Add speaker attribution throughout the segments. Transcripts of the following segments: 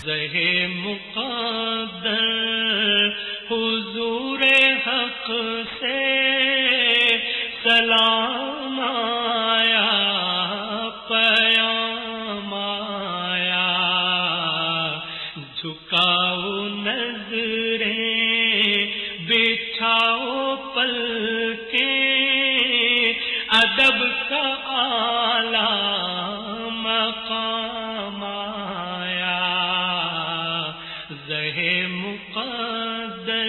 Speaker 1: زہے مقدر حضور حق سے سلام آیا، پیام آیا، جھکاؤ نظریں بچھاؤ پلکیں، ادب کا اعلیٰ مقام آیا، زہے مقدر۔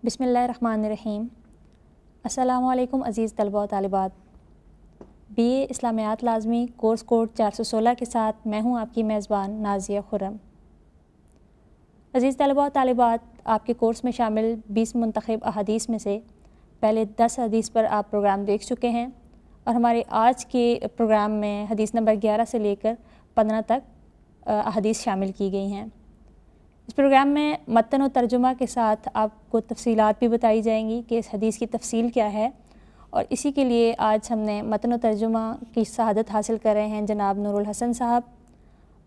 Speaker 2: بسم اللہ الرحمن الرحیم۔ السلام علیکم عزیز طلباء و طالبات۔ بی اے اسلامیات لازمی کورس کوڈ 416 کے ساتھ میں ہوں آپ کی میزبان نازیہ خرم۔ عزیز طلباء و طالبات، آپ کے کورس میں شامل 20 منتخب احادیث میں سے پہلے 10 حدیث پر آپ پروگرام دیکھ چکے ہیں، اور ہمارے آج کے پروگرام میں حدیث نمبر 11 سے لے کر 15 تک احادیث شامل کی گئی ہیں۔ اس پروگرام میں متن و ترجمہ کے ساتھ آپ کو تفصیلات بھی بتائی جائیں گی کہ اس حدیث کی تفصیل کیا ہے، اور اسی کے لیے آج ہم نے متن و ترجمہ کی شہادت حاصل کر رہے ہیں جناب نور الحسن صاحب،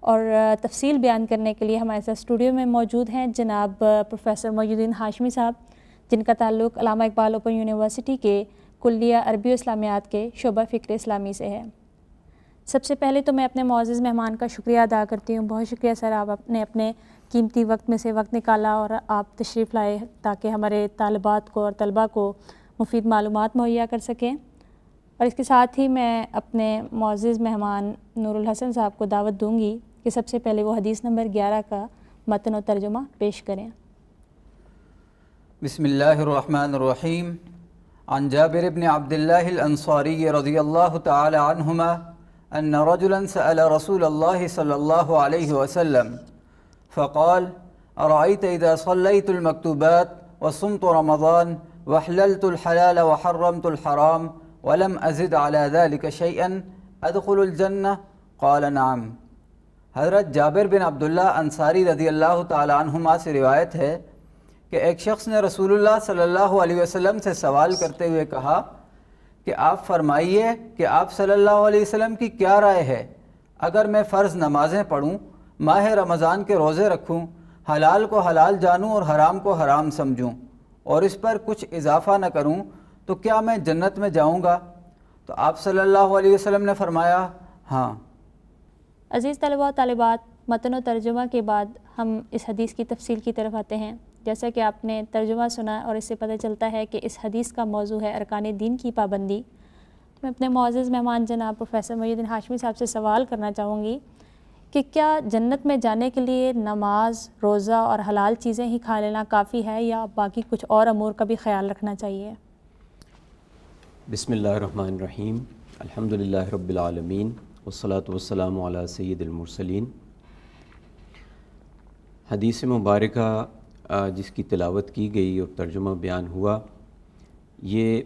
Speaker 2: اور تفصیل بیان کرنے کے لیے ہمارے ساتھ اسٹوڈیو میں موجود ہیں جناب پروفیسر محی الدین ہاشمی صاحب، جن کا تعلق علامہ اقبال اوپن یونیورسٹی کے کلیہ عربی و اسلامیات کے شعبہ فکر اسلامی سے ہے۔ سب سے پہلے تو میں اپنے معزز مہمان کا شکریہ ادا کرتی ہوں۔ بہت شکریہ سر، آپ نے اپنے قیمتی وقت میں سے وقت نکالا اور آپ تشریف لائے تاکہ ہمارے طالبات کو اور طلباء کو مفید معلومات مہیا کر سکیں۔ اور اس کے ساتھ ہی میں اپنے معزز مہمان نور الحسن صاحب کو دعوت دوں گی کہ سب سے پہلے وہ حدیث نمبر 11 کا متن و ترجمہ پیش کریں۔
Speaker 3: بسم اللہ الرحمن الرحیم۔ عن جابر بن عبد اللہ الانصاری رضی اللہ تعالی عنہما ان رجلا سأل رسول اللہ صلی اللہ علیہ وسلم فقال أرأيت إذا صليت المكتوبات وصمت رمضان وحللت الحلال وحرمت الحرام ولم أزد على ذلك شيئا أدخل الجنة؟ قال نعم۔ حضرت جابر بن عبداللہ انصاری رضی اللہ تعالی عنہما سے روایت ہے کہ ایک شخص نے رسول اللہ صلی اللہ علیہ وسلم سے سوال کرتے ہوئے کہا کہ آپ فرمائیے کہ آپ صلی اللہ علیہ وسلم کی کیا رائے ہے اگر میں فرض نمازیں پڑھوں، ماہ رمضان کے روزے رکھوں، حلال کو حلال جانوں اور حرام کو حرام سمجھوں، اور اس پر کچھ اضافہ نہ کروں، تو کیا میں جنت میں جاؤں گا؟ تو آپ صلی اللہ علیہ وسلم نے فرمایا ہاں۔
Speaker 2: عزیز طلباء و طالبات، متن و ترجمہ کے بعد ہم اس حدیث کی تفصیل کی طرف آتے ہیں۔ جیسا کہ آپ نے ترجمہ سنا اور اس سے پتہ چلتا ہے کہ اس حدیث کا موضوع ہے ارکان دین کی پابندی۔ میں اپنے معزز مہمان جناب پروفیسر محی الدین ہاشمی صاحب سے سوال کرنا چاہوں گی کہ کیا جنت میں جانے کے لیے نماز، روزہ اور حلال چیزیں ہی کھا لینا کافی ہے، یا باقی کچھ اور امور کا بھی خیال رکھنا چاہیے؟
Speaker 4: بسم اللہ الرحمن الرحیم۔ الحمدللہ رب العالمین والصلاة والسلام علی سید المرسلین۔ حدیث مبارکہ جس کی تلاوت کی گئی اور ترجمہ بیان ہوا، یہ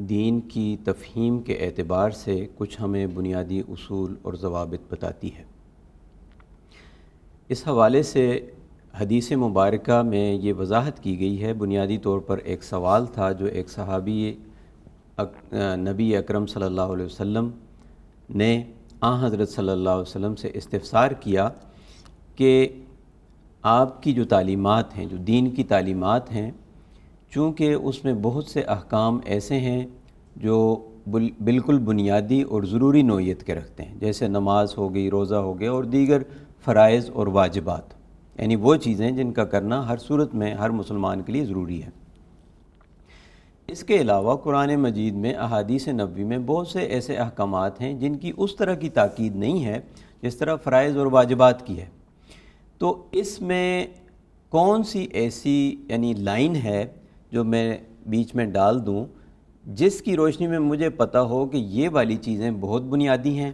Speaker 4: دین کی تفہیم کے اعتبار سے کچھ ہمیں بنیادی اصول اور ضوابط بتاتی ہے۔ اس حوالے سے حدیث مبارکہ میں یہ وضاحت کی گئی ہے، بنیادی طور پر ایک سوال تھا جو ایک صحابی نبی اکرم صلی اللہ علیہ وسلم نے حضرت صلی اللہ علیہ وسلم سے استفسار کیا کہ آپ کی جو تعلیمات ہیں، جو دین کی تعلیمات ہیں، چونکہ اس میں بہت سے احکام ایسے ہیں جو بالکل بنیادی اور ضروری نوعیت کے رکھتے ہیں، جیسے نماز ہو گئی، روزہ ہو گیا، اور دیگر فرائض اور واجبات، یعنی وہ چیزیں جن کا کرنا ہر صورت میں ہر مسلمان کے لیے ضروری ہے۔ اس کے علاوہ قرآن مجید میں احادیث نبوی میں بہت سے ایسے احکامات ہیں جن کی اس طرح کی تاکید نہیں ہے جس طرح فرائض اور واجبات کی ہے۔ تو اس میں کون سی ایسی یعنی لائن ہے جو میں بیچ میں ڈال دوں جس کی روشنی میں مجھے پتہ ہو کہ یہ والی چیزیں بہت بنیادی ہیں،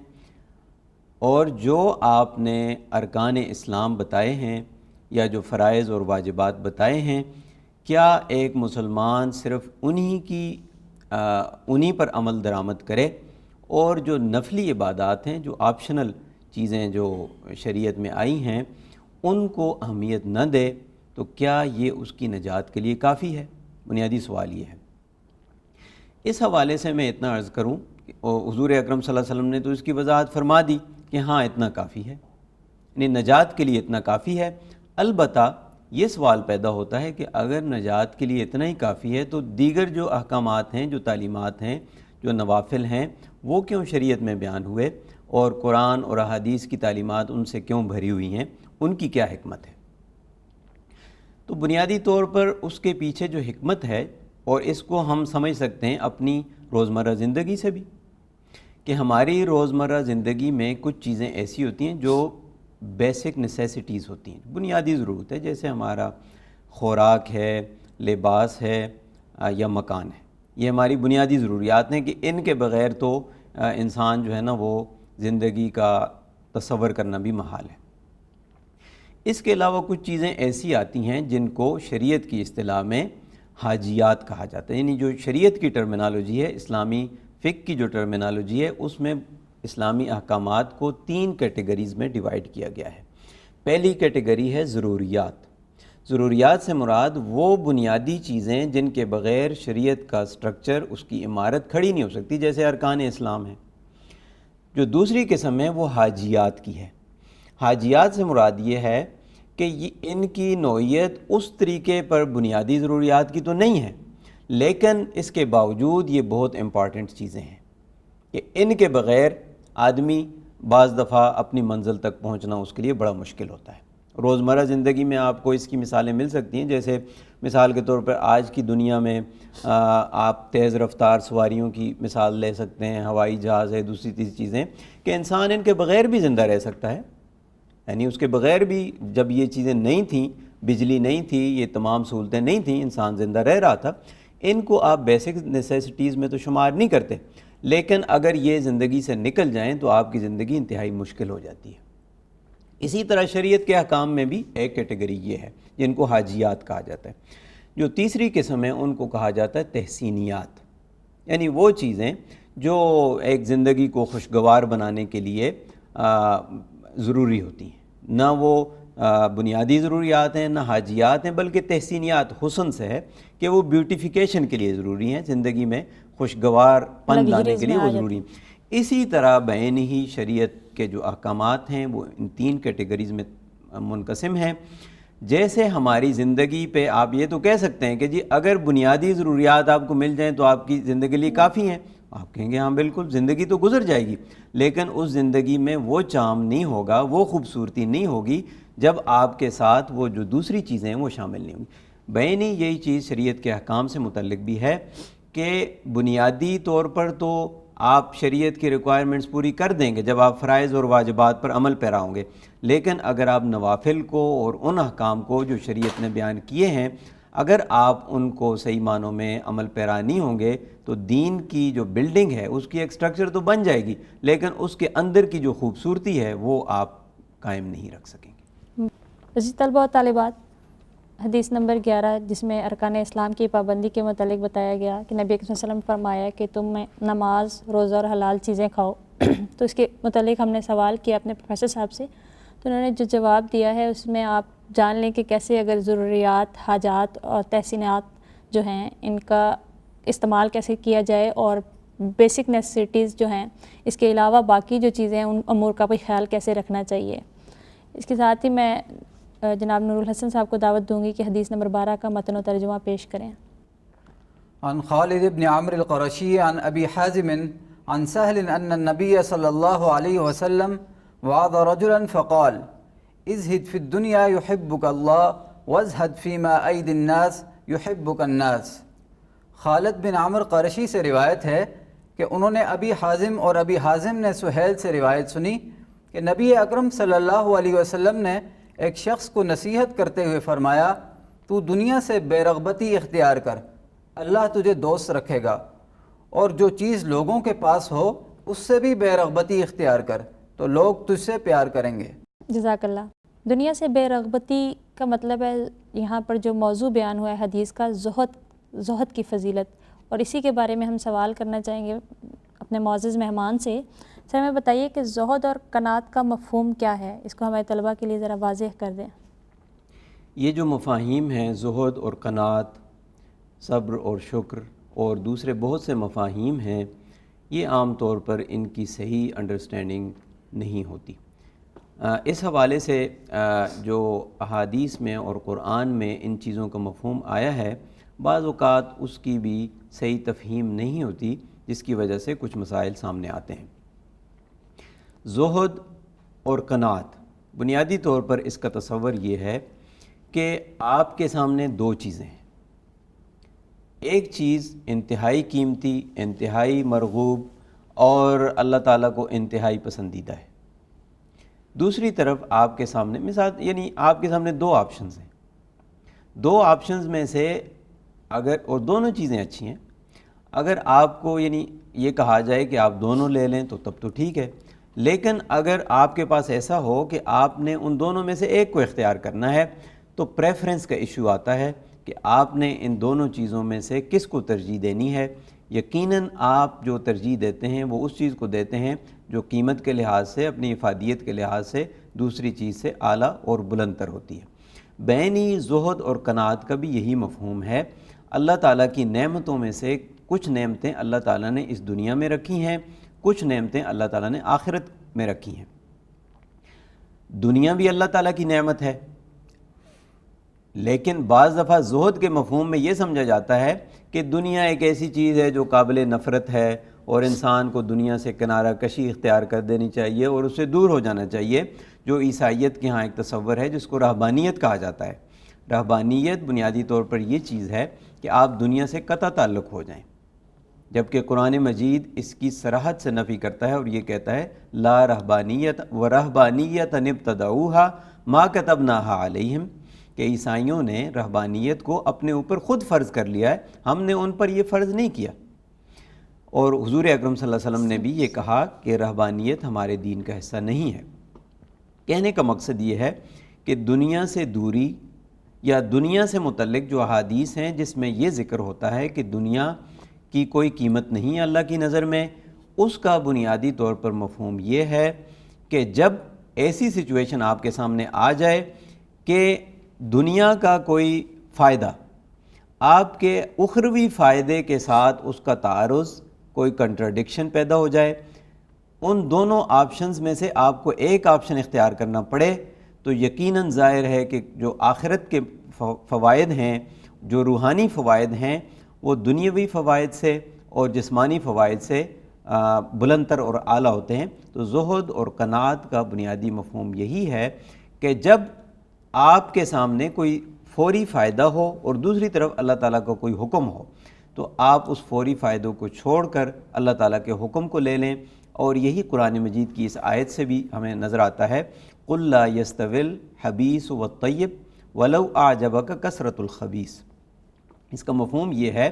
Speaker 4: اور جو آپ نے ارکان اسلام بتائے ہیں یا جو فرائض اور واجبات بتائے ہیں، کیا ایک مسلمان صرف انہی پر عمل درآمد کرے، اور جو نفلی عبادات ہیں، جو آپشنل چیزیں جو شریعت میں آئی ہیں، ان کو اہمیت نہ دے، تو کیا یہ اس کی نجات کے لیے کافی ہے؟ بنیادی سوال یہ ہے۔ اس حوالے سے میں اتنا عرض کروں، حضور اکرم صلی اللہ علیہ وسلم نے تو اس کی وضاحت فرما دی کہ ہاں اتنا کافی ہے، یعنی نجات کے لیے اتنا کافی ہے۔ البتہ یہ سوال پیدا ہوتا ہے کہ اگر نجات کے لیے اتنا ہی کافی ہے تو دیگر جو احکامات ہیں، جو تعلیمات ہیں، جو نوافل ہیں، وہ کیوں شریعت میں بیان ہوئے، اور قرآن اور احادیث کی تعلیمات ان سے کیوں بھری ہوئی ہیں، ان کی کیا حکمت ہے؟ تو بنیادی طور پر اس کے پیچھے جو حکمت ہے، اور اس کو ہم سمجھ سکتے ہیں اپنی روزمرہ زندگی سے بھی، کہ ہماری روزمرہ زندگی میں کچھ چیزیں ایسی ہوتی ہیں جو بیسک نیسیسٹیز ہوتی ہیں، بنیادی ضرورت ہے، جیسے ہمارا خوراک ہے، لباس ہے یا مکان ہے۔ یہ ہماری بنیادی ضروریات ہیں کہ ان کے بغیر تو انسان جو ہے نا وہ زندگی کا تصور کرنا بھی محال ہے۔ اس کے علاوہ کچھ چیزیں ایسی آتی ہیں جن کو شریعت کی اصطلاح میں حاجیات کہا جاتا ہے، یعنی جو شریعت کی ٹرمینالوجی ہے، اسلامی فقہ کی جو ٹرمینالوجی ہے، اس میں اسلامی احکامات کو 3 کیٹیگریز میں ڈیوائیڈ کیا گیا ہے۔ پہلی کیٹیگری ہے ضروریات۔ ضروریات سے مراد وہ بنیادی چیزیں جن کے بغیر شریعت کا سٹرکچر، اس کی عمارت کھڑی نہیں ہو سکتی، جیسے ارکان اسلام ہیں۔ جو دوسری قسم ہے وہ حاجیات کی ہے۔ حاجیات سے مراد یہ ہے کہ ان کی نوعیت اس طریقے پر بنیادی ضروریات کی تو نہیں ہے، لیکن اس کے باوجود یہ بہت امپارٹنٹ چیزیں ہیں کہ ان کے بغیر آدمی بعض دفعہ اپنی منزل تک پہنچنا اس کے لیے بڑا مشکل ہوتا ہے۔ روزمرہ زندگی میں آپ کو اس کی مثالیں مل سکتی ہیں، جیسے مثال کے طور پر آج کی دنیا میں آپ تیز رفتار سواریوں کی مثال لے سکتے ہیں، ہوائی جہاز ہے، دوسری تیسری چیزیں، کہ انسان ان کے بغیر بھی زندہ رہ سکتا ہے، یعنی اس کے بغیر بھی جب یہ چیزیں نہیں تھیں، بجلی نہیں تھی، یہ تمام سہولتیں نہیں تھیں، انسان زندہ رہ رہا تھا۔ ان کو آپ بیسک نیسیسٹیز میں تو شمار نہیں کرتے، لیکن اگر یہ زندگی سے نکل جائیں تو آپ کی زندگی انتہائی مشکل ہو جاتی ہے۔ اسی طرح شریعت کے احکام میں بھی ایک کیٹیگری یہ ہے جن کو حاجیات کہا جاتا ہے۔ جو تیسری قسم ہے ان کو کہا جاتا ہے تحسینیات، یعنی وہ چیزیں جو ایک زندگی کو خوشگوار بنانے کے لیے ضروری ہوتی ہیں، نہ وہ بنیادی ضروریات ہیں، نہ حاجیات ہیں، بلکہ تحسینیات حسن سے ہے کہ وہ بیوٹیفیکیشن کے لیے ضروری ہیں، زندگی میں خوشگوار پن لانے کے لیے وہ ضروری ہیں۔ اسی طرح بین ہی شریعت کے جو احکامات ہیں وہ ان 3 کیٹیگریز میں منقسم ہیں۔ جیسے ہماری زندگی پہ آپ یہ تو کہہ سکتے ہیں کہ جی اگر بنیادی ضروریات آپ کو مل جائیں تو آپ کی زندگی کے لیے کافی ہیں، آپ کہیں گے ہاں بالکل زندگی تو گزر جائے گی، لیکن اس زندگی میں وہ چام نہیں ہوگا، وہ خوبصورتی نہیں ہوگی جب آپ کے ساتھ وہ جو دوسری چیزیں ہیں وہ شامل نہیں ہوں گی۔ بینی یہی چیز شریعت کے احکام سے متعلق بھی ہے کہ بنیادی طور پر تو آپ شریعت کی ریکوائرمنٹس پوری کر دیں گے جب آپ فرائض اور واجبات پر عمل پیرا ہوں گے، لیکن اگر آپ نوافل کو اور ان احکام کو جو شریعت نے بیان کیے ہیں اگر آپ ان کو صحیح معنوں میں عمل پیرا نہیں ہوں گے تو دین کی جو بلڈنگ ہے اس کی ایک سٹرکچر تو بن جائے گی، لیکن اس کے اندر کی جو خوبصورتی ہے وہ آپ قائم نہیں رکھ سکیں گے۔
Speaker 2: عزیز طلبہ و طالبات، حدیث نمبر 11 جس میں ارکان اسلام کی پابندی کے متعلق بتایا گیا کہ نبی اکرم صلی اللہ علیہ وسلم نے فرمایا کہ تم نماز، روزہ اور حلال چیزیں کھاؤ، تو اس کے متعلق ہم نے سوال کیا اپنے پروفیسر صاحب سے، تو انہوں نے جو جواب دیا ہے اس میں آپ جان لیں کہ کیسے اگر ضروریات، حاجات اور تحسینات جو ہیں ان کا استعمال کیسے کیا جائے اور بیسک نیسیسٹیز جو ہیں اس کے علاوہ باقی جو چیزیں ہیں ان امور کا بھی خیال کیسے رکھنا چاہیے۔ اس کے ساتھ ہی میں جناب نور الحسن صاحب کو دعوت دوں گی کہ حدیث نمبر 12 کا متن و ترجمہ پیش کریں۔
Speaker 3: عن خالد بن عمرو القرشی عن ابی حازم عن سهل ان النبي صلی اللہ علیہ وسلم وعظ رجلا فقال ازهد في الدنيا يحبك الله وازهد فيما ايدي الناس يحبك الناس۔ خالد بن عمرو قرشی سے روایت ہے کہ انہوں نے ابی حازم اور ابی حازم نے سہیل سے روایت سنی کہ نبی اکرم صلی اللہ علیہ وسلم نے ایک شخص کو نصیحت کرتے ہوئے فرمایا تو دنیا سے بے رغبتی اختیار کر، اللہ تجھے دوست رکھے گا، اور جو چیز لوگوں کے پاس ہو اس سے بھی بے رغبتی اختیار کر تو لوگ تجھ سے پیار کریں گے۔
Speaker 2: جزاک اللہ۔ دنیا سے بے رغبتی کا مطلب ہے یہاں پر جو موضوع بیان ہوا ہے حدیث کا زہد کی فضیلت، اور اسی کے بارے میں ہم سوال کرنا چاہیں گے اپنے معزز مہمان سے۔ سر ہمیں بتائیے کہ زہد اور قناعت کا مفہوم کیا ہے، اس کو ہمارے طلباء کے لیے ذرا واضح کر دیں۔
Speaker 4: یہ جو مفاہیم ہیں زہد اور قناعت، صبر اور شکر اور دوسرے بہت سے مفاہیم ہیں، یہ عام طور پر ان کی صحیح انڈرسٹینڈنگ نہیں ہوتی۔ اس حوالے سے جو احادیث میں اور قرآن میں ان چیزوں کا مفہوم آیا ہے، بعض اوقات اس کی بھی صحیح تفہیم نہیں ہوتی، جس کی وجہ سے کچھ مسائل سامنے آتے ہیں۔ زہد اور قناعت، بنیادی طور پر اس کا تصور یہ ہے کہ آپ کے سامنے دو چیزیں ہیں۔ ایک چیز انتہائی قیمتی، انتہائی مرغوب اور اللہ تعالیٰ کو انتہائی پسندیدہ ہے۔ دوسری طرف آپ کے سامنے مثال یعنی آپ کے سامنے دو آپشنز ہیں، دو آپشنز میں سے اگر اور دونوں چیزیں اچھی ہیں، اگر آپ کو یعنی یہ کہا جائے کہ آپ دونوں لے لیں تو تب تو ٹھیک ہے، لیکن اگر آپ کے پاس ایسا ہو کہ آپ نے ان دونوں میں سے ایک کو اختیار کرنا ہے تو پریفرنس کا ایشو آتا ہے کہ آپ نے ان دونوں چیزوں میں سے کس کو ترجیح دینی ہے۔ یقیناً آپ جو ترجیح دیتے ہیں وہ اس چیز کو دیتے ہیں جو قیمت کے لحاظ سے، اپنی افادیت کے لحاظ سے دوسری چیز سے اعلیٰ اور بلند تر ہوتی ہے۔ بینی زہد اور قناعت کا بھی یہی مفہوم ہے۔ اللہ تعالیٰ کی نعمتوں میں سے کچھ نعمتیں اللہ تعالیٰ نے اس دنیا میں رکھی ہیں، کچھ نعمتیں اللہ تعالیٰ نے آخرت میں رکھی ہیں۔ دنیا بھی اللہ تعالیٰ کی نعمت ہے، لیکن بعض دفعہ زہد کے مفہوم میں یہ سمجھا جاتا ہے کہ دنیا ایک ایسی چیز ہے جو قابل نفرت ہے اور انسان کو دنیا سے کنارہ کشی اختیار کر دینی چاہیے اور اس سے دور ہو جانا چاہیے، جو عیسائیت کے ہاں ایک تصور ہے جس کو رہبانیت کہا جاتا ہے۔ رہبانیت بنیادی طور پر یہ چیز ہے کہ آپ دنیا سے قطع تعلق ہو جائیں، جبکہ قرآن مجید اس کی صراحت سے نفی کرتا ہے اور یہ کہتا ہے لا رہبانیت ورہبانیت ابتدعوہا ما کتبناہا علیہم، کہ عیسائیوں نے رہبانیت کو اپنے اوپر خود فرض کر لیا ہے، ہم نے ان پر یہ فرض نہیں کیا۔ اور حضور اکرم صلی اللہ علیہ وسلم نے بھی یہ کہا کہ رہبانیت ہمارے دین کا حصہ نہیں ہے۔ کہنے کا مقصد یہ ہے کہ دنیا سے دوری یا دنیا سے متعلق جو احادیث ہیں جس میں یہ ذکر ہوتا ہے کہ دنیا کی کوئی قیمت نہیں ہے اللہ کی نظر میں، اس کا بنیادی طور پر مفہوم یہ ہے کہ جب ایسی سچویشن آپ کے سامنے آ جائے کہ دنیا کا کوئی فائدہ آپ کے اخروی فائدے کے ساتھ اس کا تعارض، کوئی کنٹراڈکشن پیدا ہو جائے، ان دونوں آپشنز میں سے آپ کو ایک آپشن اختیار کرنا پڑے، تو یقیناً ظاہر ہے کہ جو آخرت کے فوائد ہیں، جو روحانی فوائد ہیں، وہ دنیاوی فوائد سے اور جسمانی فوائد سے بلند تر اور اعلیٰ ہوتے ہیں۔ تو زہد اور قناعت کا بنیادی مفہوم یہی ہے کہ جب آپ کے سامنے کوئی فوری فائدہ ہو اور دوسری طرف اللہ تعالیٰ کا کوئی حکم ہو، تو آپ اس فوری فائدوں کو چھوڑ کر اللہ تعالیٰ کے حکم کو لے لیں، اور یہی قرآن مجید کی اس آیت سے بھی ہمیں نظر آتا ہے قُلْ لَا يَسْتَوِي الْخَبِيثُ وَالطَّيِّبُ وَلَوْ أَعْجَبَكَ كَثْرَةُ الْخَبِيثِ۔ اس کا مفہوم یہ ہے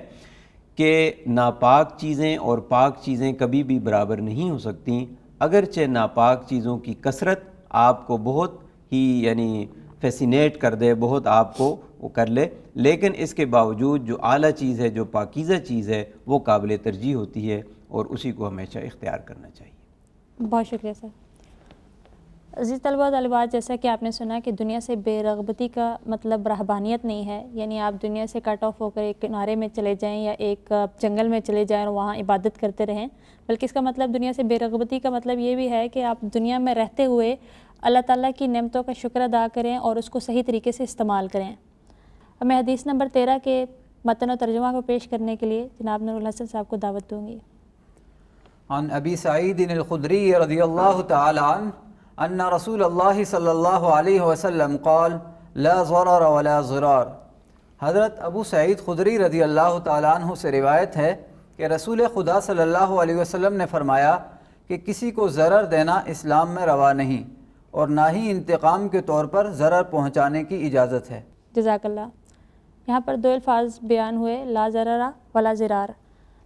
Speaker 4: کہ ناپاک چیزیں اور پاک چیزیں کبھی بھی برابر نہیں ہو سکتیں، اگرچہ ناپاک چیزوں کی کثرت آپ کو بہت ہی یعنی فیسینیٹ کر دے، بہت آپ کو وہ کر لے، لیکن اس کے باوجود جو اعلیٰ چیز ہے، جو پاکیزہ چیز ہے، وہ قابل ترجیح ہوتی ہے اور اسی کو ہمیشہ اختیار کرنا چاہیے۔
Speaker 2: بہت شکریہ سر۔ عزیز طلباء و طالبات، جیسا کہ آپ نے سنا کہ دنیا سے بے رغبتی کا مطلب رہبانیت نہیں ہے، یعنی آپ دنیا سے کٹ آف ہو کر ایک کنارے میں چلے جائیں یا ایک جنگل میں چلے جائیں اور وہاں عبادت کرتے رہیں، بلکہ اس کا مطلب دنیا سے بے رغبتی کا مطلب یہ بھی ہے کہ آپ دنیا میں رہتے ہوئے اللہ تعالیٰ کی نعمتوں کا شکر ادا کریں اور اس کو صحیح طریقے سے استعمال کریں۔ اب میں حدیث نمبر 13 کے متن و ترجمہ کو پیش کرنے کے لیے جناب نور الحسن صاحب کو دعوت دوں گی۔
Speaker 3: عن ابی سعید الخدری رضی اللہ تعالی عنہ ان رسول اللہ صلی اللہ علیہ وسلم قال لا ضرر ولا ضرار۔ حضرت ابو سعید خدری رضی اللہ تعالیٰ عنہ سے روایت ہے کہ رسول خدا صلی اللہ علیہ وسلم نے فرمایا کہ کسی کو ضرر دینا اسلام میں روا نہیں اور نہ ہی انتقام کے طور پر ضرر پہنچانے کی اجازت ہے۔
Speaker 2: جزاک اللہ۔ یہاں پر دو الفاظ بیان ہوئے، لا ضرر ولا ضرار۔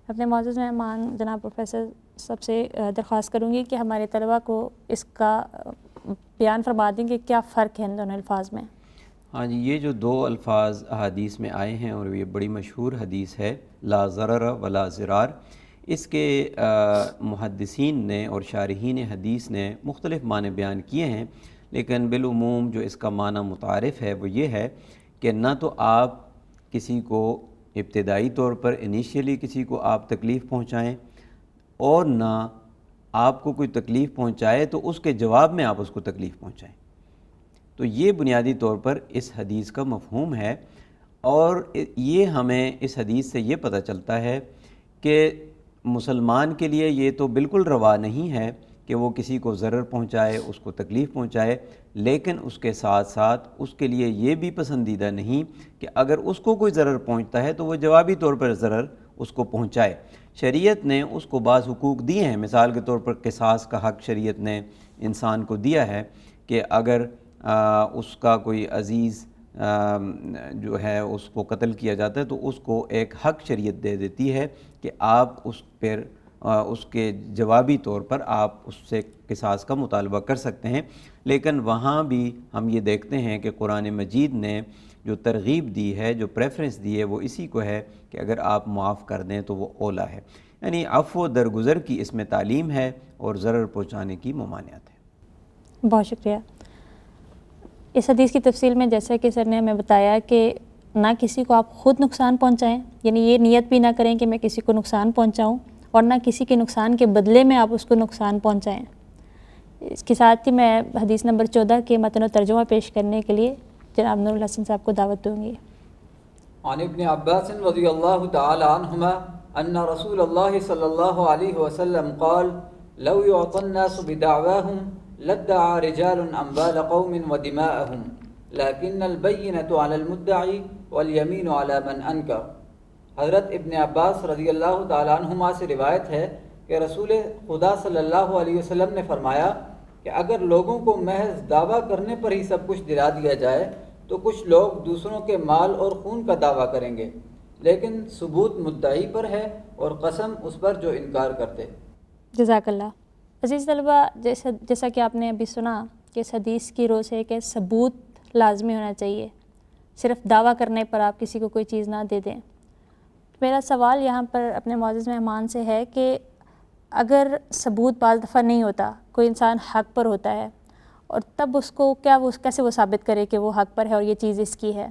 Speaker 2: اپنے معزز مہمان جناب پروفیسر سب سے درخواست کروں گی کہ ہمارے طلباء کو اس کا بیان فرما دیں کہ کیا فرق ہے ان دونوں الفاظ میں۔
Speaker 4: ہاں جی، یہ جو دو الفاظ حدیث میں آئے ہیں اور یہ بڑی مشہور حدیث ہے لا ضرر ولا ضرار، اس کے محدثین نے اور شارحین حدیث نے مختلف معنی بیان کیے ہیں، لیکن بالعموم جو اس کا معنی متعارف ہے وہ یہ ہے کہ نہ تو آپ کسی کو ابتدائی طور پر انیشیلی کسی کو آپ تکلیف پہنچائیں اور نہ آپ کو کوئی تکلیف پہنچائے تو اس کے جواب میں آپ اس کو تکلیف پہنچائیں۔ تو یہ بنیادی طور پر اس حدیث کا مفہوم ہے، اور یہ ہمیں اس حدیث سے یہ پتہ چلتا ہے کہ مسلمان کے لیے یہ تو بالکل روا نہیں ہے کہ وہ کسی کو ضرر پہنچائے، اس کو تکلیف پہنچائے، لیکن اس کے ساتھ ساتھ اس کے لیے یہ بھی پسندیدہ نہیں کہ اگر اس کو کوئی ضرر پہنچتا ہے تو وہ جوابی طور پر ضرر اس کو پہنچائے۔ شریعت نے اس کو بعض حقوق دیے ہیں، مثال کے طور پر قصاص کا حق شریعت نے انسان کو دیا ہے کہ اگر اس کا کوئی عزیز جو ہے اس کو قتل کیا جاتا ہے تو اس کو ایک حق شریعت دے دیتی ہے کہ آپ اس پر اس کے جوابی طور پر آپ اس سے قصاص کا مطالبہ کر سکتے ہیں۔ لیکن وہاں بھی ہم یہ دیکھتے ہیں کہ قرآن مجید نے جو ترغیب دی ہے، جو پریفرنس دی ہے، وہ اسی کو ہے کہ اگر آپ معاف کر دیں تو وہ اولا ہے، یعنی عفو و درگزر کی اس میں تعلیم ہے اور ضرر پہنچانے کی ممانعت ہے۔
Speaker 2: بہت شکریہ۔ اس حدیث کی تفصیل میں جیسا کہ سر نے ہمیں بتایا کہ نہ کسی کو آپ خود نقصان پہنچائیں، یعنی یہ نیت بھی نہ کریں کہ میں کسی کو نقصان پہنچاؤں، اور نہ کسی کے نقصان کے بدلے میں آپ اس کو نقصان پہنچائیں۔ اس کے ساتھ ہی میں حدیث نمبر 14 کے متن و ترجمہ پیش کرنے کے لیے جناب نور الحسن صاحب کو دعوت دوں گی۔
Speaker 3: عن ابن عباس رضی اللہ تعالی عنہما ان رسول اللہ صلی اللہ علیہ وسلم قال لو يعطى الناس بدعواهم لادعى رجال اموال قوم ودماءهم لكن البينة على المدعي واليمين على من انكر۔ حضرت ابن عباس رضی اللہ تعالیٰ عنہما سے روایت ہے کہ رسول خدا صلی اللہ علیہ وسلم نے فرمایا کہ اگر لوگوں کو محض دعویٰ کرنے پر ہی سب کچھ دلا دیا جائے تو کچھ لوگ دوسروں کے مال اور خون کا دعویٰ کریں گے، لیکن ثبوت مدعی پر ہے اور قسم اس پر جو انکار کرتے۔
Speaker 2: جزاک اللہ۔ عزیز طلبہ، جیسا کہ آپ نے ابھی سنا کہ اس حدیث کی روز ہے کہ ثبوت لازمی ہونا چاہیے، صرف دعویٰ کرنے پر آپ کسی کو کوئی چیز نہ دے دیں۔ میرا سوال یہاں پر اپنے معزز مہمان سے ہے کہ اگر ثبوت بعض دفعہ نہیں ہوتا، کوئی انسان حق پر ہوتا ہے، اور تب اس کو کیسے وہ ثابت کرے کہ وہ حق پر ہے اور یہ چیز اس کی ہے؟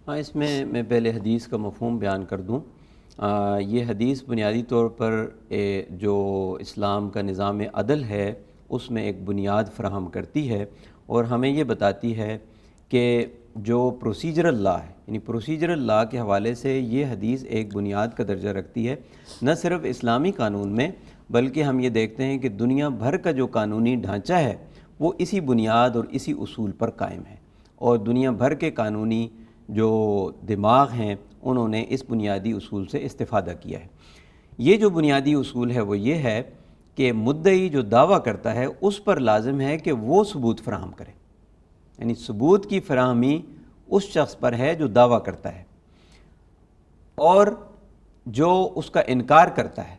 Speaker 4: ہاں، اس میں پہلے حدیث کا مفہوم بیان کر دوں۔ یہ حدیث بنیادی طور پر جو اسلام کا نظام عدل ہے اس میں ایک بنیاد فراہم کرتی ہے، اور ہمیں یہ بتاتی ہے کہ جو پروسیجرل لا ہے، یعنی پروسیجرل لا کے حوالے سے یہ حدیث ایک بنیاد کا درجہ رکھتی ہے، نہ صرف اسلامی قانون میں بلکہ ہم یہ دیکھتے ہیں کہ دنیا بھر کا جو قانونی ڈھانچہ ہے وہ اسی بنیاد اور اسی اصول پر قائم ہے، اور دنیا بھر کے قانونی جو دماغ ہیں انہوں نے اس بنیادی اصول سے استفادہ کیا ہے۔ یہ جو بنیادی اصول ہے وہ یہ ہے کہ مدعی جو دعویٰ کرتا ہے اس پر لازم ہے کہ وہ ثبوت فراہم کرے، یعنی ثبوت کی فراہمی اس شخص پر ہے جو دعویٰ کرتا ہے، اور جو اس کا انکار کرتا ہے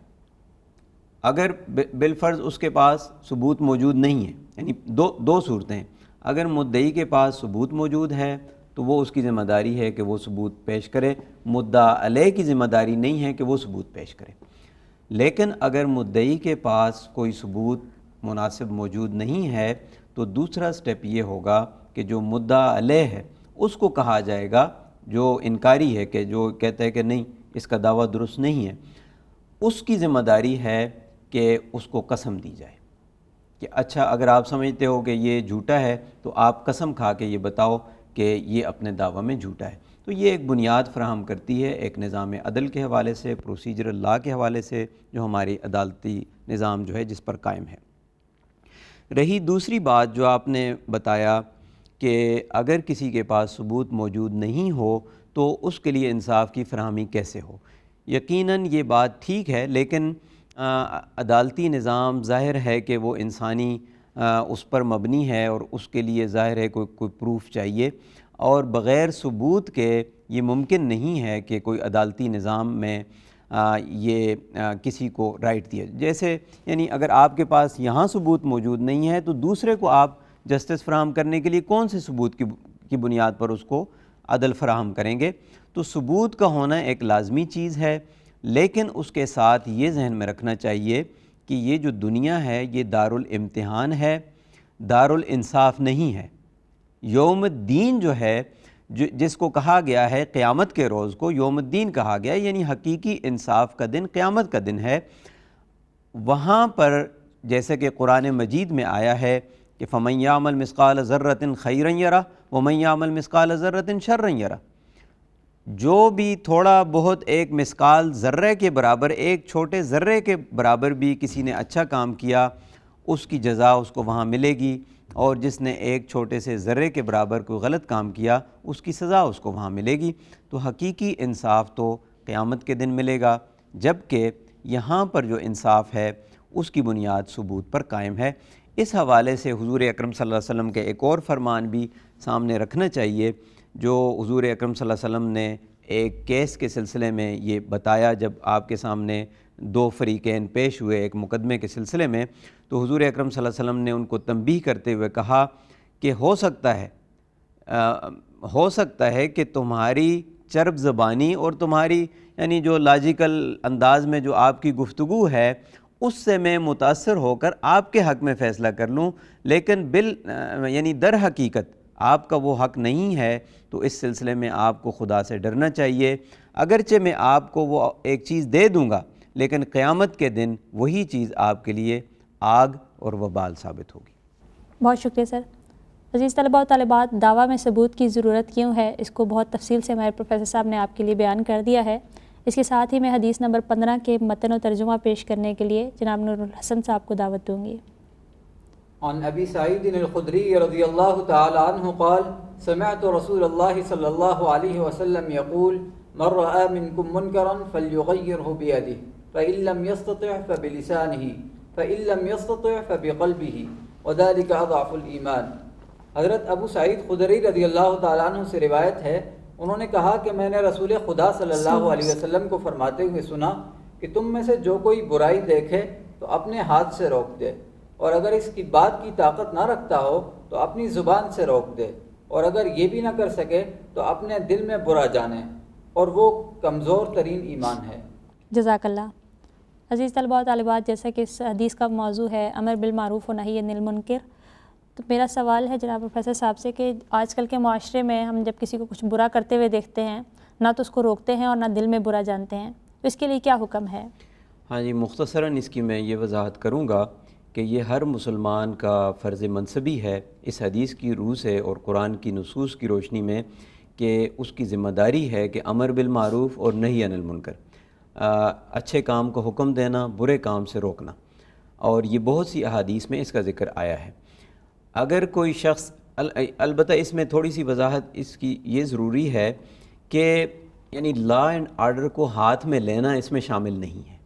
Speaker 4: اگر بالفرض اس کے پاس ثبوت موجود نہیں ہے، یعنی دو صورتیں، اگر مدعی کے پاس ثبوت موجود ہے تو وہ اس کی ذمہ داری ہے کہ وہ ثبوت پیش کرے، مدعا علیہ کی ذمہ داری نہیں ہے کہ وہ ثبوت پیش کرے۔ لیکن اگر مدعی کے پاس کوئی ثبوت مناسب موجود نہیں ہے تو دوسرا سٹیپ یہ ہوگا کہ جو مدعا علیہ ہے اس کو کہا جائے گا، جو انکاری ہے کہ جو کہتا ہے کہ نہیں اس کا دعویٰ درست نہیں ہے، اس کی ذمہ داری ہے کہ اس کو قسم دی جائے کہ اچھا اگر آپ سمجھتے ہو کہ یہ جھوٹا ہے تو آپ قسم کھا کے یہ بتاؤ کہ یہ اپنے دعویٰ میں جھوٹا ہے۔ تو یہ ایک بنیاد فراہم کرتی ہے ایک نظام عدل کے حوالے سے، پروسیجرل لا کے حوالے سے، جو ہماری عدالتی نظام جو ہے جس پر قائم ہے۔ رہی دوسری بات جو آپ نے بتایا کہ اگر کسی کے پاس ثبوت موجود نہیں ہو تو اس کے لیے انصاف کی فراہمی کیسے ہو، یقیناً یہ بات ٹھیک ہے، لیکن عدالتی نظام ظاہر ہے کہ وہ انسانی اس پر مبنی ہے، اور اس کے لیے ظاہر ہے کوئی پروف چاہیے، اور بغیر ثبوت کے یہ ممکن نہیں ہے کہ کوئی عدالتی نظام میں یہ کسی کو رائٹ دیا جیسے، یعنی اگر آپ کے پاس یہاں ثبوت موجود نہیں ہے تو دوسرے کو آپ جسٹس فراہم کرنے کے لیے کون سے ثبوت کی بنیاد پر اس کو عدل فراہم کریں گے؟ تو ثبوت کا ہونا ایک لازمی چیز ہے، لیکن اس کے ساتھ یہ ذہن میں رکھنا چاہیے کہ یہ جو دنیا ہے یہ دارالامتحان ہے، دارالانصاف نہیں ہے۔ یوم الدین جو ہے جس کو کہا گیا ہے قیامت کے روز کو یوم الدین کہا گیا، یعنی حقیقی انصاف کا دن قیامت کا دن ہے۔ وہاں پر جیسے کہ قرآن مجید میں آیا ہے کہ فَمَن يَعْمَلْ مِثْقَالَ ذَرَّةٍ خَيْرًا يَرَهُ وَمَن يَعْمَلْ مِثْقَالَ ذَرَّةٍ شَرًّا يَرَهُ، جو بھی تھوڑا بہت ایک مثقال ذرے کے برابر، ایک چھوٹے ذرے کے برابر بھی کسی نے اچھا کام کیا، اس کی جزا اس کو وہاں ملے گی، اور جس نے ایک چھوٹے سے ذرے کے برابر کوئی غلط کام کیا اس کی سزا اس کو وہاں ملے گی۔ تو حقیقی انصاف تو قیامت کے دن ملے گا، جبکہ یہاں پر جو انصاف ہے اس کی بنیاد ثبوت پر قائم ہے۔ اس حوالے سے حضور اکرم صلی اللہ علیہ وسلم کے ایک اور فرمان بھی سامنے رکھنا چاہیے، جو حضور اکرم صلی اللہ علیہ وسلم نے ایک کیس کے سلسلے میں یہ بتایا، جب آپ کے سامنے دو فریقین پیش ہوئے ایک مقدمے کے سلسلے میں، تو حضور اکرم صلی اللہ علیہ وسلم نے ان کو تنبیہ کرتے ہوئے کہا کہ ہو سکتا ہے کہ تمہاری چرب زبانی اور تمہاری یعنی جو لاجیکل انداز میں جو آپ کی گفتگو ہے اس سے میں متاثر ہو کر آپ کے حق میں فیصلہ کر لوں، لیکن یعنی در حقیقت آپ کا وہ حق نہیں ہے۔ تو اس سلسلے میں آپ کو خدا سے ڈرنا چاہیے، اگرچہ میں آپ کو وہ ایک چیز دے دوں گا لیکن قیامت کے دن وہی چیز آپ کے لیے آگ اور وبال ثابت ہوگی۔
Speaker 2: بہت شکریہ سر۔ عزیز طلباء و طالبات، دعویٰ میں ثبوت کی ضرورت کیوں ہے، اس کو بہت تفصیل سے ہمارے پروفیسر صاحب نے آپ کے لیے بیان کر دیا ہے۔ اس کے ساتھ ہی میں حدیث نمبر 15 کے متن و ترجمہ پیش کرنے کے لیے جناب نور الحسن صاحب کو دعوت دوں گی۔
Speaker 3: عن ابی سعید الخدری رضی اللہ تعالی عنہ قال سمعت رسول اللہ صلی اللہ علیہ وسلم یقول من رأى منکم منکرا فلیغیرہ بیدہ فإن لم يستطع فبلسانہ فإن لم يستطع فبقلبہ وذلك اضعف الایمان۔ حضرت ابو سعید خدری رضی اللہ تعالیٰ عنہ سے روایت ہے، انہوں نے کہا کہ میں نے رسول خدا صلی اللہ علیہ وسلم کو فرماتے ہوئے سنا کہ تم میں سے جو کوئی برائی دیکھے تو اپنے ہاتھ سے روک دے، اور اگر اس کی بات کی طاقت نہ رکھتا ہو تو اپنی زبان سے روک دے، اور اگر یہ بھی نہ کر سکے تو اپنے دل میں برا جانے، اور وہ کمزور ترین ایمان ہے۔
Speaker 2: جزاک اللہ۔ عزیز طلباء و طالبات، جیسا کہ اس حدیث کا موضوع ہے امر بالمعروف و نہی عن المنکر، تو میرا سوال ہے جناب پروفیسر صاحب سے کہ آج کل کے معاشرے میں ہم جب کسی کو کچھ برا کرتے ہوئے دیکھتے ہیں، نہ تو اس کو روکتے ہیں اور نہ دل میں برا جانتے ہیں، تو اس کے لیے کیا حکم ہے؟
Speaker 4: ہاں جی، مختصراً اس کی میں یہ وضاحت کروں گا کہ یہ ہر مسلمان کا فرض منصبی ہے اس حدیث کی روح سے اور قرآن کی نصوص کی روشنی میں کہ اس کی ذمہ داری ہے کہ امر بالمعروف اور نہی عن المنکر، اچھے کام کو حکم دینا، برے کام سے روکنا، اور یہ بہت سی احادیث میں اس کا ذکر آیا ہے۔ اگر کوئی شخص، البتہ اس میں تھوڑی سی وضاحت اس کی یہ ضروری ہے کہ یعنی لا اینڈ آرڈر کو ہاتھ میں لینا اس میں شامل نہیں ہے،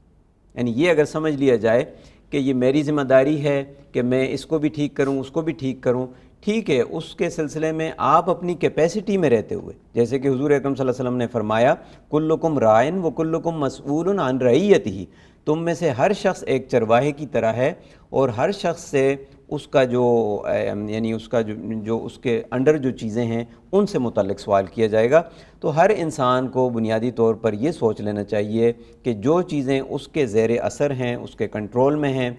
Speaker 4: یعنی یہ اگر سمجھ لیا جائے کہ یہ میری ذمہ داری ہے کہ میں اس کو بھی ٹھیک کروں اس کو بھی ٹھیک کروں، ٹھیک ہے، اس کے سلسلے میں آپ اپنی کیپیسٹی میں رہتے ہوئے، جیسے کہ حضور اکرم صلی اللہ علیہ وسلم نے فرمایا کلکم رائن و کلکم مسئول عن رعیتہ، تم میں سے ہر شخص ایک چرواہے کی طرح ہے، اور ہر شخص سے اس کا جو یعنی اس کا جو اس کے انڈر جو چیزیں ہیں ان سے متعلق سوال کیا جائے گا۔ تو ہر انسان کو بنیادی طور پر یہ سوچ لینا چاہیے کہ جو چیزیں اس کے زیر اثر ہیں، اس کے کنٹرول میں ہیں،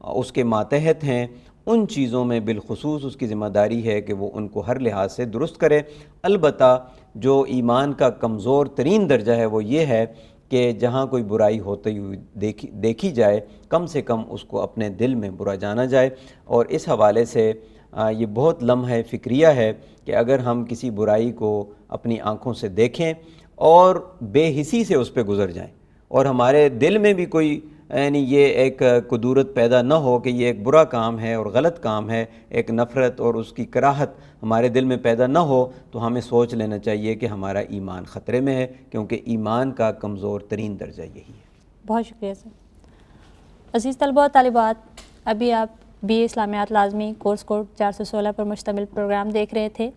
Speaker 4: اس کے ماتحت ہیں، ان چیزوں میں بالخصوص اس کی ذمہ داری ہے کہ وہ ان کو ہر لحاظ سے درست کرے۔ البتہ جو ایمان کا کمزور ترین درجہ ہے وہ یہ ہے کہ جہاں کوئی برائی ہوتی ہوئی دیکھی جائے، کم سے کم اس کو اپنے دل میں برا جانا جائے۔ اور اس حوالے سے یہ بہت لمحہ فکریہ ہے کہ اگر ہم کسی برائی کو اپنی آنکھوں سے دیکھیں اور بے حسی سے اس پہ گزر جائیں، اور ہمارے دل میں بھی کوئی یعنی یہ ایک قدورت پیدا نہ ہو کہ یہ ایک برا کام ہے اور غلط کام ہے، ایک نفرت اور اس کی کراہت ہمارے دل میں پیدا نہ ہو، تو ہمیں سوچ لینا چاہیے کہ ہمارا ایمان خطرے میں ہے، کیونکہ ایمان کا کمزور ترین درجہ یہی ہے۔
Speaker 2: بہت شکریہ سر۔ عزیز طلباء و طالبات، ابھی آپ بی اے اسلامیات لازمی کورس کوڈ 416 پر مشتمل پروگرام دیکھ رہے تھے،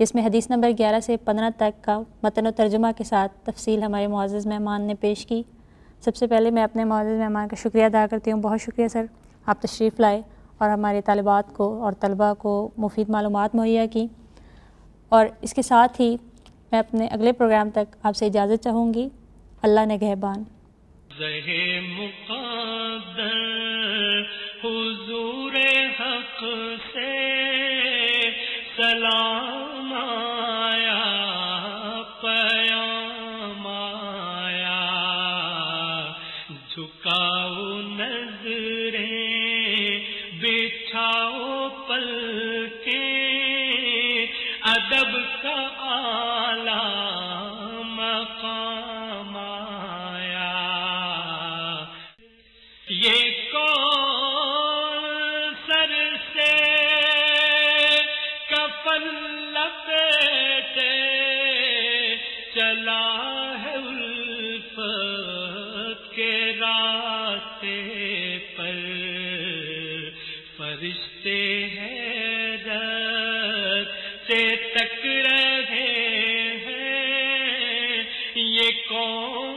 Speaker 2: جس میں حدیث نمبر 11 سے 15 تک کا متن و ترجمہ کے ساتھ تفصیل ہمارے معزز مہمان نے پیش کی۔ سب سے پہلے میں اپنے معزز مہمان کا شکریہ ادا کرتی ہوں۔ بہت شکریہ سر، آپ تشریف لائے اور ہمارے طالبات کو اور طلباء کو مفید معلومات مہیا کی۔ اور اس کے ساتھ ہی میں اپنے اگلے پروگرام تک آپ سے اجازت چاہوں گی۔ اللہ نگہبان۔
Speaker 1: زہے مقدر حضور حق سے سلام آیا، پیام آیا، جھکاؤ نظر کون